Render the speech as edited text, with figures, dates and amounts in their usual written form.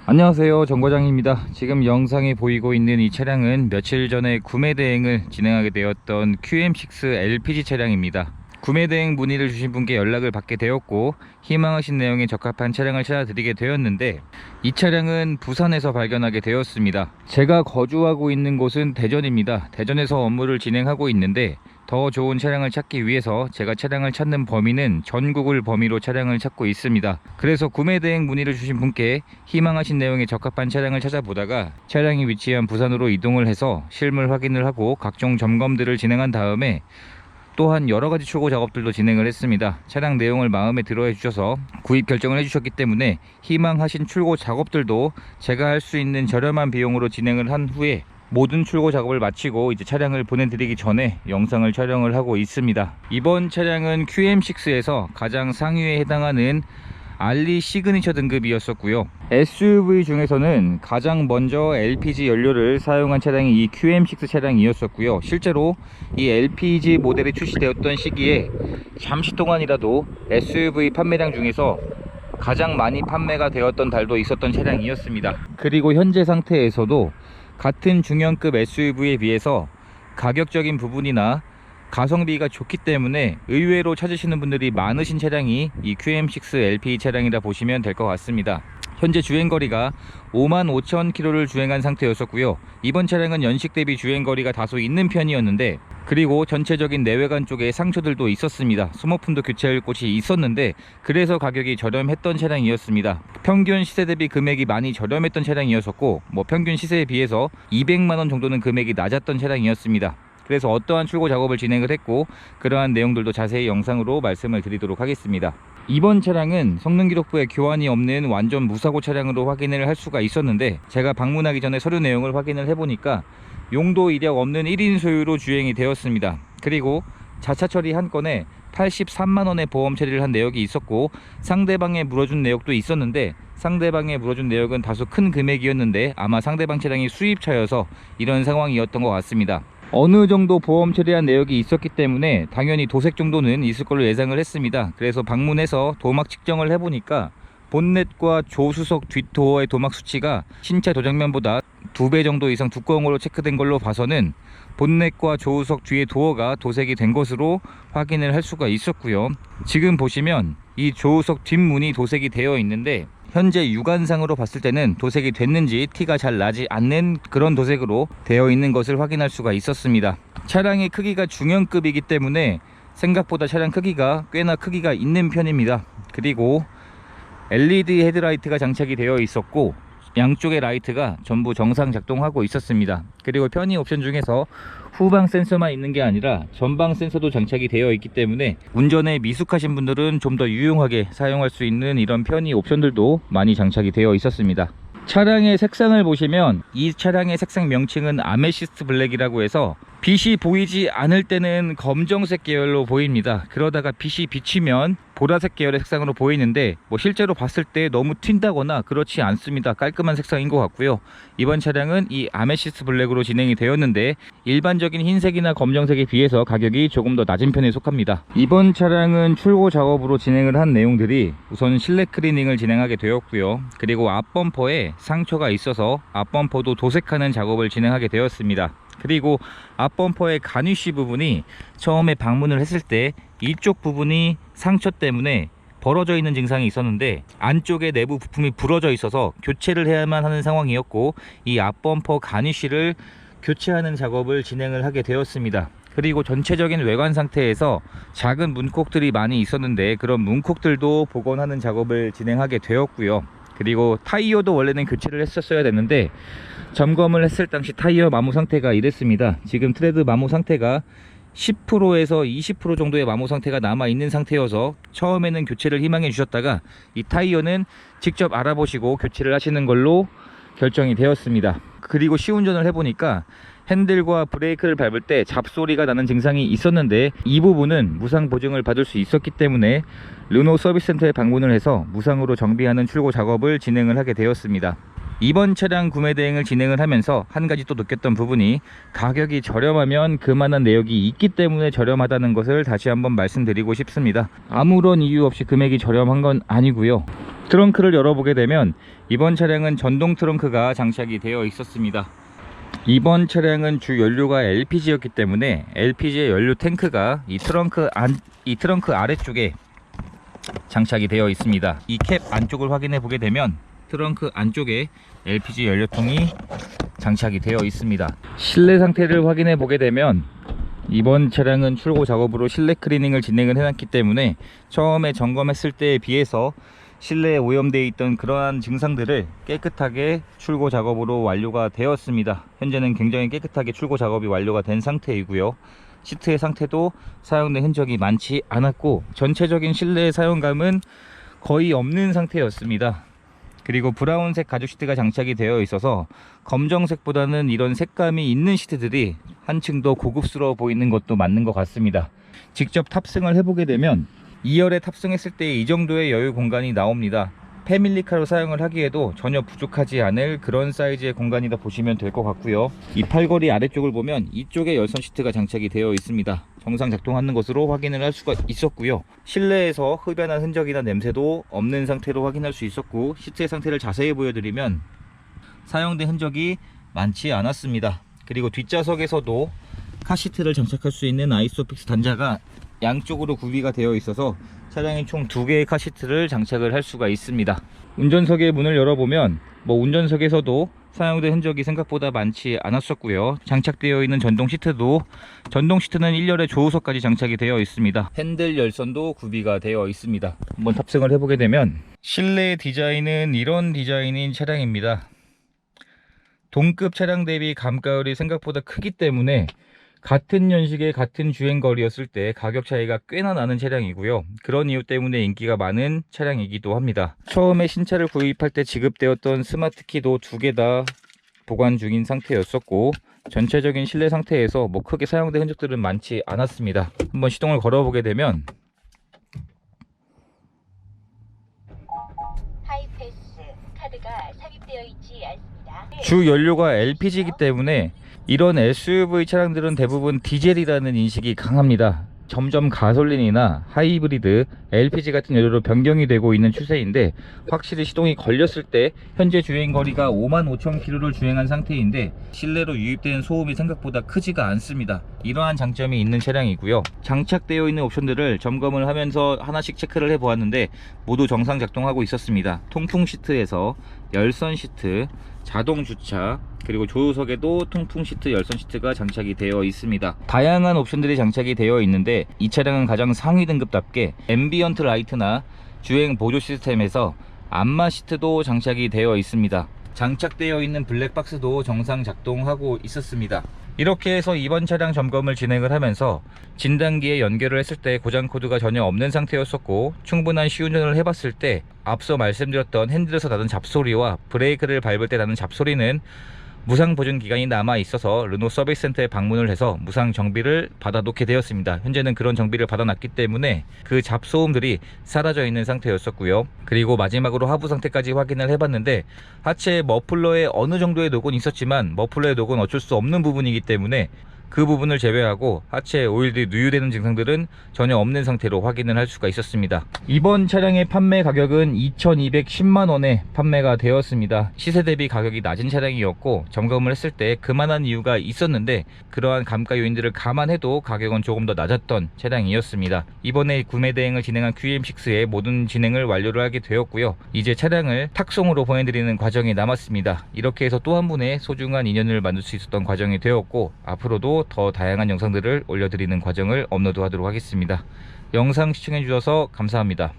안녕하세요, 정과장입니다. 지금 영상에 보이고 있는 이 차량은 며칠 전에 구매 대행을 진행하게 되었던 QM6 LPG 차량입니다. 구매 대행 문의를 주신 분께 연락을 받게 되었고 희망하신 내용에 적합한 차량을 찾아드리게 되었는데, 이 차량은 부산에서 발견하게 되었습니다. 제가 거주하고 있는 곳은 대전입니다. 대전에서 업무를 진행하고 있는데, 더 좋은 차량을 찾기 위해서 제가 차량을 찾는 범위는 전국을 범위로 차량을 찾고 있습니다. 그래서 구매 대행 문의를 주신 분께 희망하신 내용에 적합한 차량을 찾아보다가 차량이 위치한 부산으로 이동을 해서 실물 확인을 하고 각종 점검들을 진행한 다음에 또한 여러가지 출고 작업들도 진행을 했습니다. 차량 내용을 마음에 들어 해주셔서 구입 결정을 해주셨기 때문에 희망하신 출고 작업들도 제가 할 수 있는 저렴한 비용으로 진행을 한 후에 모든 출고 작업을 마치고 이제 차량을 보내드리기 전에 영상을 촬영을 하고 있습니다. 이번 차량은 QM6에서 가장 상위에 해당하는 알리 시그니처 등급이었었고요. SUV 중에서는 가장 먼저 LPG 연료를 사용한 차량이 이 QM6 차량이었었고요. 실제로 이 LPG 모델이 출시되었던 시기에 잠시 동안이라도 SUV 판매량 중에서 가장 많이 판매가 되었던 달도 있었던 차량이었습니다. 그리고 현재 상태에서도 같은 중형급 SUV에 비해서 가격적인 부분이나 가성비가 좋기 때문에 의외로 찾으시는 분들이 많으신 차량이 이 QM6 LPG 차량이라 보시면 될 것 같습니다. 현재 주행거리가 55,000km를 주행한 상태였었고요. 이번 차량은 연식 대비 주행거리가 다소 있는 편이었는데, 그리고 전체적인 내외관 쪽에 상처들도 있었습니다. 소모품도 교체할 곳이 있었는데 그래서 가격이 저렴했던 차량이었습니다. 평균 시세 대비 금액이 많이 저렴했던 차량이었었고, 평균 시세에 비해서 200만원 정도는 금액이 낮았던 차량이었습니다. 그래서 어떠한 출고 작업을 진행을 했고 그러한 내용들도 자세히 영상으로 말씀을 드리도록 하겠습니다. 이번 차량은 성능 기록부에 교환이 없는 완전 무사고 차량으로 확인을 할 수가 있었는데, 제가 방문하기 전에 서류 내용을 확인을 해보니까 용도 이력 없는 1인 소유로 주행이 되었습니다. 그리고 자차 처리 한 건에 83만원의 보험 처리를 한 내역이 있었고, 상대방에 물어준 내역도 있었는데 상대방에 물어준 내역은 다소 큰 금액이었는데 아마 상대방 차량이 수입차여서 이런 상황이었던 것 같습니다. 어느 정도 보험 처리한 내역이 있었기 때문에 당연히 도색 정도는 있을 걸로 예상을 했습니다. 그래서 방문해서 도막 측정을 해보니까 본넷과 조수석 뒷도어의 도막 수치가 신차 도장면보다 2배 정도 이상 두꺼운 걸로 체크된 걸로 봐서는 본넷과 조수석 뒤의 도어가 도색이 된 것으로 확인을 할 수가 있었고요. 지금 보시면 이 조수석 뒷문이 도색이 되어 있는데, 현재 육안상으로 봤을 때는 도색이 됐는지 티가 잘 나지 않는 그런 도색으로 되어 있는 것을 확인할 수가 있었습니다. 차량의 크기가 중형급이기 때문에 생각보다 차량 크기가 꽤나 크기가 있는 편입니다. 그리고 LED 헤드라이트가 장착이 되어 있었고 양쪽의 라이트가 전부 정상 작동하고 있었습니다. 그리고 편의 옵션 중에서 후방 센서만 있는 게 아니라 전방 센서도 장착이 되어 있기 때문에 운전에 미숙하신 분들은 좀 더 유용하게 사용할 수 있는 이런 편의 옵션들도 많이 장착이 되어 있었습니다. 차량의 색상을 보시면 이 차량의 색상 명칭은 아메시스트 블랙이라고 해서 빛이 보이지 않을 때는 검정색 계열로 보입니다. 그러다가 빛이 비치면 보라색 계열의 색상으로 보이는데 실제로 봤을 때 너무 튄다거나 그렇지 않습니다. 깔끔한 색상인 것 같고요. 이번 차량은 이 아메시스트 블랙으로 진행이 되었는데 일반적인 흰색이나 검정색에 비해서 가격이 조금 더 낮은 편에 속합니다. 이번 차량은 출고 작업으로 진행을 한 내용들이 우선 실내 클리닝을 진행하게 되었고요. 그리고 앞범퍼에 상처가 있어서 앞범퍼도 도색하는 작업을 진행하게 되었습니다. 그리고 앞범퍼의 가니쉬 부분이 처음에 방문을 했을 때 이쪽 부분이 상처 때문에 벌어져 있는 증상이 있었는데 안쪽에 내부 부품이 부러져 있어서 교체를 해야만 하는 상황이었고, 이 앞범퍼 가니쉬를 교체하는 작업을 진행을 하게 되었습니다. 그리고 전체적인 외관 상태에서 작은 문콕들이 많이 있었는데 그런 문콕들도 복원하는 작업을 진행하게 되었고요. 그리고 타이어도 원래는 교체를 했었어야 됐는데 점검을 했을 당시 타이어 마모 상태가 이랬습니다. 지금 트레드 마모 상태가 10%에서 20% 정도의 마모 상태가 남아 있는 상태여서 처음에는 교체를 희망해 주셨다가 이 타이어는 직접 알아보시고 교체를 하시는 걸로 결정이 되었습니다. 그리고 시운전을 해보니까 핸들과 브레이크를 밟을 때 잡소리가 나는 증상이 있었는데 이 부분은 무상 보증을 받을 수 있었기 때문에 르노 서비스센터에 방문을 해서 무상으로 정비하는 출고 작업을 진행을 하게 되었습니다. 이번 차량 구매 대행을 진행을 하면서 한 가지 또 느꼈던 부분이, 가격이 저렴하면 그만한 내역이 있기 때문에 저렴하다는 것을 다시 한번 말씀드리고 싶습니다. 아무런 이유 없이 금액이 저렴한 건 아니고요. 트렁크를 열어보게 되면 이번 차량은 전동 트렁크가 장착이 되어 있었습니다. 이번 차량은 주 연료가 LPG였기 때문에 LPG의 연료 탱크가 이 트렁크 아래쪽에 장착이 되어 있습니다. 이 캡 안쪽을 확인해 보게 되면 트렁크 안쪽에 LPG 연료통이 장착이 되어 있습니다. 실내 상태를 확인해 보게 되면 이번 차량은 출고 작업으로 실내 클리닝을 진행을 해놨기 때문에 처음에 점검했을 때에 비해서 실내에 오염되어 있던 그러한 증상들을 깨끗하게 출고 작업으로 완료가 되었습니다. 현재는 굉장히 깨끗하게 출고 작업이 완료가 된 상태이고요. 시트의 상태도 사용된 흔적이 많지 않았고 전체적인 실내 사용감은 거의 없는 상태였습니다. 그리고 브라운색 가죽 시트가 장착이 되어 있어서 검정색보다는 이런 색감이 있는 시트들이 한층 더 고급스러워 보이는 것도 맞는 것 같습니다. 직접 탑승을 해보게 되면 2열에 탑승했을 때 이 정도의 여유 공간이 나옵니다. 패밀리카로 사용을 하기에도 전혀 부족하지 않을 그런 사이즈의 공간이다 보시면 될 것 같고요. 이 팔걸이 아래쪽을 보면 이쪽에 열선 시트가 장착이 되어 있습니다. 정상 작동하는 것으로 확인을 할 수가 있었고요. 실내에서 흡연한 흔적이나 냄새도 없는 상태로 확인할 수 있었고, 시트의 상태를 자세히 보여드리면 사용된 흔적이 많지 않았습니다. 그리고 뒷좌석에서도 카시트를 장착할 수 있는 아이소픽스 단자가 양쪽으로 구비가 되어 있어서 차량에 총 2개의 카시트를 장착을 할 수가 있습니다. 운전석의 문을 열어보면 운전석에서도 사용된 흔적이 생각보다 많지 않았었고요. 장착되어 있는 전동 시트는 1열에 조우석까지 장착이 되어 있습니다. 핸들 열선도 구비가 되어 있습니다. 한번 탑승을 해보게 되면 실내 디자인은 이런 디자인인 차량입니다. 동급 차량 대비 감가율이 생각보다 크기 때문에 같은 연식의 같은 주행거리였을 때 가격 차이가 꽤나 나는 차량이고요. 그런 이유 때문에 인기가 많은 차량이기도 합니다. 처음에 신차를 구입할 때 지급되었던 스마트키도 2개 다 보관 중인 상태였었고, 전체적인 실내 상태에서 크게 사용된 흔적들은 많지 않았습니다. 한번 시동을 걸어보게 되면 하이패스 카드가 삽입되어 있지 않습니다. 주 연료가 LPG이기 때문에 이런 SUV 차량들은 대부분 디젤이라는 인식이 강합니다. 점점 가솔린이나 하이브리드, LPG 같은 연료로 변경이 되고 있는 추세인데, 확실히 시동이 걸렸을 때 현재 주행거리가 55,000km를 주행한 상태인데 실내로 유입되는 소음이 생각보다 크지가 않습니다. 이러한 장점이 있는 차량이고요. 장착되어 있는 옵션들을 점검을 하면서 하나씩 체크를 해보았는데 모두 정상 작동하고 있었습니다. 통풍 시트에서 열선 시트, 자동 주차, 그리고 조수석에도 통풍 시트, 열선 시트가 장착이 되어 있습니다. 다양한 옵션들이 장착이 되어 있는데 이 차량은 가장 상위 등급답게 앰비언트 라이트나 주행 보조 시스템에서 안마 시트도 장착이 되어 있습니다. 장착되어 있는 블랙박스도 정상 작동하고 있었습니다. 이렇게 해서 이번 차량 점검을 진행을 하면서 진단기에 연결을 했을 때 고장 코드가 전혀 없는 상태였었고, 충분한 시운전을 해봤을 때 앞서 말씀드렸던 핸들에서 나는 잡소리와 브레이크를 밟을 때 나는 잡소리는 무상 보증 기간이 남아 있어서 르노 서비스 센터에 방문을 해서 무상 정비를 받아놓게 되었습니다. 현재는 그런 정비를 받아놨기 때문에 그 잡소음들이 사라져 있는 상태였었고요. 그리고 마지막으로 하부 상태까지 확인을 해봤는데 하체 머플러에 어느 정도의 녹은 있었지만 머플러의 녹은 어쩔 수 없는 부분이기 때문에 그 부분을 제외하고 하체 오일들이 누유되는 증상들은 전혀 없는 상태로 확인을 할 수가 있었습니다. 이번 차량의 판매 가격은 2,210만원에 판매가 되었습니다. 시세 대비 가격이 낮은 차량이었고 점검을 했을 때 그만한 이유가 있었는데 그러한 감가 요인들을 감안해도 가격은 조금 더 낮았던 차량이었습니다. 이번에 구매 대행을 진행한 QM6의 모든 진행을 완료를 하게 되었고요. 이제 차량을 탁송으로 보내드리는 과정이 남았습니다. 이렇게 해서 또 한 분의 소중한 인연을 만들 수 있었던 과정이 되었고, 앞으로도 더 다양한 영상들을 올려드리는 과정을 업로드하도록 하겠습니다. 영상 시청해 주셔서 감사합니다.